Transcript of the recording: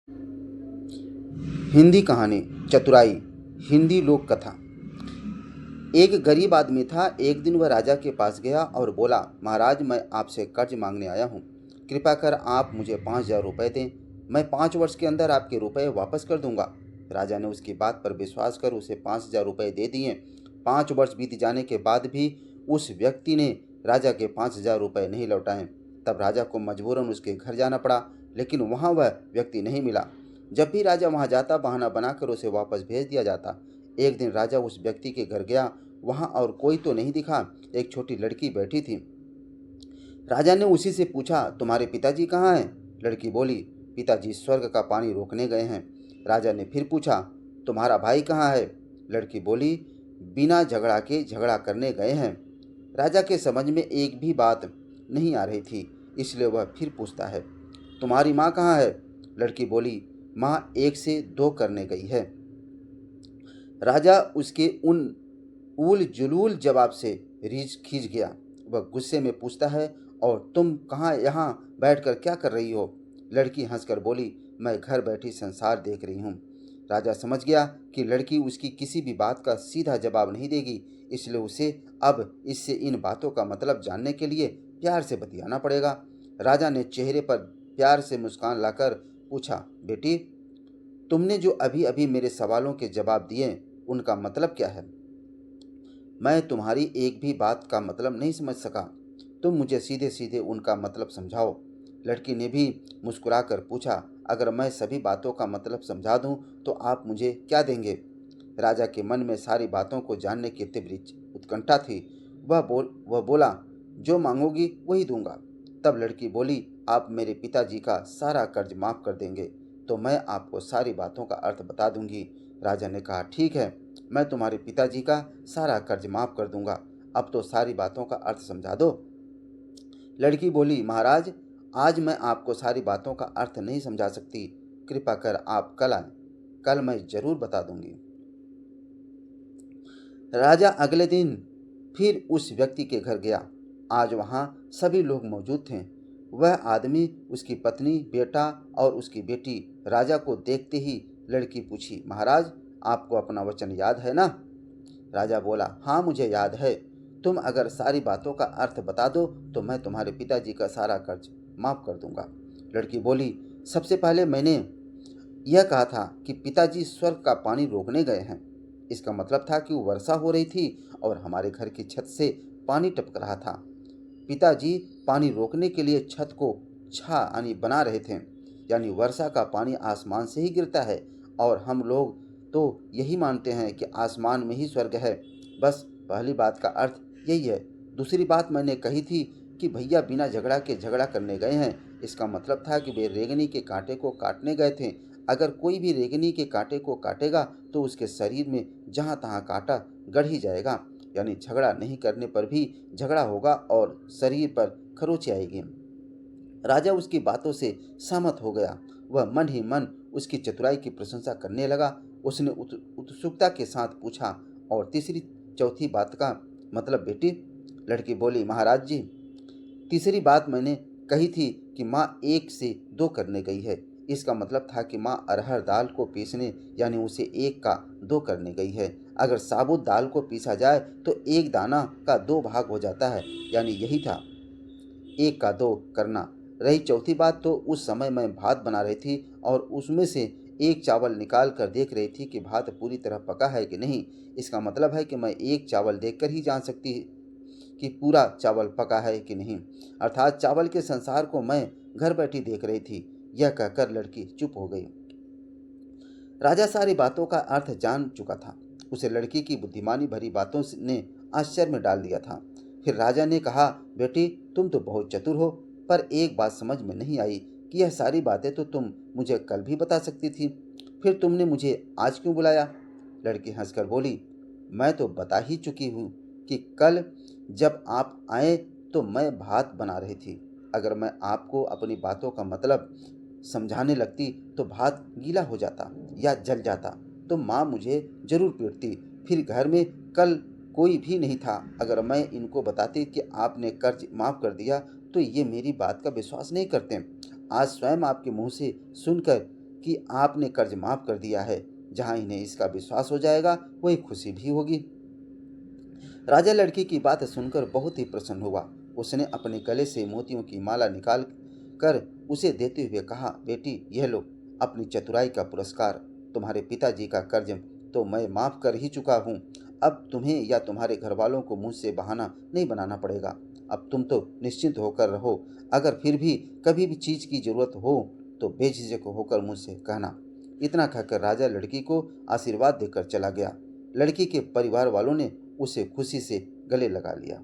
हिंदी कहानी चतुराई। हिंदी लोक कथा। एक गरीब आदमी था। एक दिन वह राजा के पास गया और बोला, महाराज, मैं आपसे कर्ज मांगने आया हूँ। कृपा कर आप मुझे 5,000 रुपये दें। मैं 5 वर्ष के अंदर आपके रुपए वापस कर दूंगा। राजा ने उसकी बात पर विश्वास कर उसे 5,000 रुपये दे दिए। 5 वर्ष बीत जाने के बाद भी उस व्यक्ति ने राजा के 5,000 रुपये नहीं लौटाए। तब राजा को मजबूरन उसके घर जाना पड़ा, लेकिन वहाँ वह व्यक्ति नहीं मिला। जब भी राजा वहाँ जाता, बहाना बनाकर उसे वापस भेज दिया जाता। एक दिन राजा उस व्यक्ति के घर गया। वहाँ और कोई तो नहीं दिखा, एक छोटी लड़की बैठी थी। राजा ने उसी से पूछा, तुम्हारे पिताजी कहाँ हैं? लड़की बोली, पिताजी स्वर्ग का पानी रोकने गए हैं। राजा ने फिर पूछा, तुम्हारा भाई कहाँ है? लड़की बोली, बिना झगड़ा के झगड़ा करने गए हैं। राजा के समझ में एक भी बात नहीं आ रही थी, इसलिए वह फिर पूछता है, तुम्हारी माँ कहाँ है? लड़की बोली, माँ 1 से 2 करने गई है। राजा उसके उन उल जुलूल जवाब से रीझ खींच गया। वह गुस्से में पूछता है, और तुम कहाँ यहाँ बैठकर क्या कर रही हो? लड़की हंसकर बोली, मैं घर बैठी संसार देख रही हूँ। राजा समझ गया कि लड़की उसकी किसी भी बात का सीधा जवाब नहीं देगी, इसलिए उसे अब इससे इन बातों का मतलब जानने के लिए प्यार से बतियाना पड़ेगा। राजा ने चेहरे पर प्यार से मुस्कान लाकर पूछा, बेटी, तुमने जो अभी अभी मेरे सवालों के जवाब दिए, उनका मतलब क्या है? मैं तुम्हारी एक भी बात का मतलब नहीं समझ सका। तुम मुझे सीधे सीधे उनका मतलब समझाओ। लड़की ने भी मुस्कुराकर पूछा, अगर मैं सभी बातों का मतलब समझा दूं तो आप मुझे क्या देंगे? राजा के मन में सारी बातों को जानने की तीव्र उत्कंठा थी। वह बोला, जो मांगोगी वही दूंगा। तब लड़की बोली, आप मेरे पिताजी का सारा कर्ज माफ कर देंगे तो मैं आपको सारी बातों का अर्थ बता दूंगी। राजा ने कहा, ठीक है, मैं तुम्हारे पिताजी का सारा कर्ज माफ कर दूंगा। अब तो सारी बातों का अर्थ समझा दो। लड़की बोली, महाराज, आज मैं आपको सारी बातों का अर्थ नहीं समझा सकती। कृपा कर आप कल आए, कल मैं जरूर बता दूंगी। राजा अगले दिन फिर उस व्यक्ति के घर गया। आज वहाँ सभी लोग मौजूद थे। वह आदमी, उसकी पत्नी, बेटा और उसकी बेटी। राजा को देखते ही लड़की पूछी, महाराज, आपको अपना वचन याद है ना? राजा बोला, हाँ, मुझे याद है। तुम अगर सारी बातों का अर्थ बता दो तो मैं तुम्हारे पिताजी का सारा कर्ज माफ कर दूंगा। लड़की बोली, सबसे पहले मैंने यह कहा था कि पिताजी स्वर्ग का पानी रोकने गए हैं। इसका मतलब था कि वर्षा हो रही थी और हमारे घर की छत से पानी टपक रहा था। पिताजी पानी रोकने के लिए छत को यानी बना रहे थे। यानी वर्षा का पानी आसमान से ही गिरता है, और हम लोग तो यही मानते हैं कि आसमान में ही स्वर्ग है। बस पहली बात का अर्थ यही है। दूसरी बात मैंने कही थी कि भैया बिना झगड़ा के झगड़ा करने गए हैं। इसका मतलब था कि वे रेंगनी के कांटे को काटने गए थे। अगर कोई भी रेंगनी के कांटे को काटेगा तो उसके शरीर में जहाँ तहाँ कांटा गड़ ही जाएगा। यानी झगड़ा नहीं करने पर भी झगड़ा होगा और शरीर पर खरोंच आएगी। राजा उसकी बातों से सहमत हो गया। वह मन ही मन उसकी चतुराई की प्रशंसा करने लगा। उसने उत्सुकता के साथ पूछा, और तीसरी चौथी बात का मतलब बेटी? लड़की बोली, महाराज जी, तीसरी बात मैंने कही थी कि माँ 1 से 2 करने गई है। इसका मतलब था कि माँ अरहर दाल को पीसने यानी उसे 1 का 2 करने गई है। अगर साबुत दाल को पीसा जाए तो 1 दाना का 2 भाग हो जाता है, यानी यही था 1 का 2 करना। रही चौथी बात, तो उस समय मैं भात बना रही थी और उसमें से एक चावल निकाल कर देख रही थी कि भात पूरी तरह पका है कि नहीं। इसका मतलब है कि मैं एक चावल देखकर ही जान सकती कि पूरा चावल पका है कि नहीं। अर्थात चावल के संसार को मैं घर बैठी देख रही थी। यह कहकर लड़की चुप हो गई। राजा सारी बातों का अर्थ जान चुका था। उसे लड़की की बुद्धिमानी भरी बातों ने आश्चर्य में डाल दिया था। फिर राजा ने कहा, बेटी, तुम तो बहुत चतुर हो, पर एक बात समझ में नहीं आई कि यह सारी बातें तो तुम मुझे कल भी बता सकती थी। फिर तुमने मुझे आज क्यों बुलाया? लड़की हंसकर बोली, मैं तो बता ही चुकी हूँ कि कल जब आप आए तो मैं भात बना रही थी। अगर मैं आपको अपनी बातों का मतलब समझाने लगती तो भात गीला हो जाता या जल जाता, तो माँ मुझे जरूर पीटती। फिर घर में कल कोई भी नहीं था। अगर मैं इनको बताती कि आपने कर्ज माफ़ कर दिया तो ये मेरी बात का विश्वास नहीं करते। आज स्वयं आपके मुंह से सुनकर कि आपने कर्ज माफ कर दिया है। जहां इन्हें इसका विश्वास हो जाएगा वही खुशी भी होगी। राजा लड़की की बात सुनकर बहुत ही प्रसन्न हुआ। उसने अपने गले से मोतियों की माला निकाल कर उसे देते हुए कहा, बेटी यह लो अपनी चतुराई का पुरस्कार। तुम्हारे पिताजी का कर्ज तो मैं माफ कर ही चुका हूँ। अब तुम्हें या तुम्हारे घर वालों को मुझसे बहाना नहीं बनाना पड़ेगा। अब तुम तो निश्चिंत होकर रहो। अगर फिर भी कभी भी चीज़ की जरूरत हो तो बेझिझक होकर मुझसे कहना। इतना कहकर राजा लड़की को आशीर्वाद देकर चला गया। लड़की के परिवार वालों ने उसे खुशी से गले लगा लिया।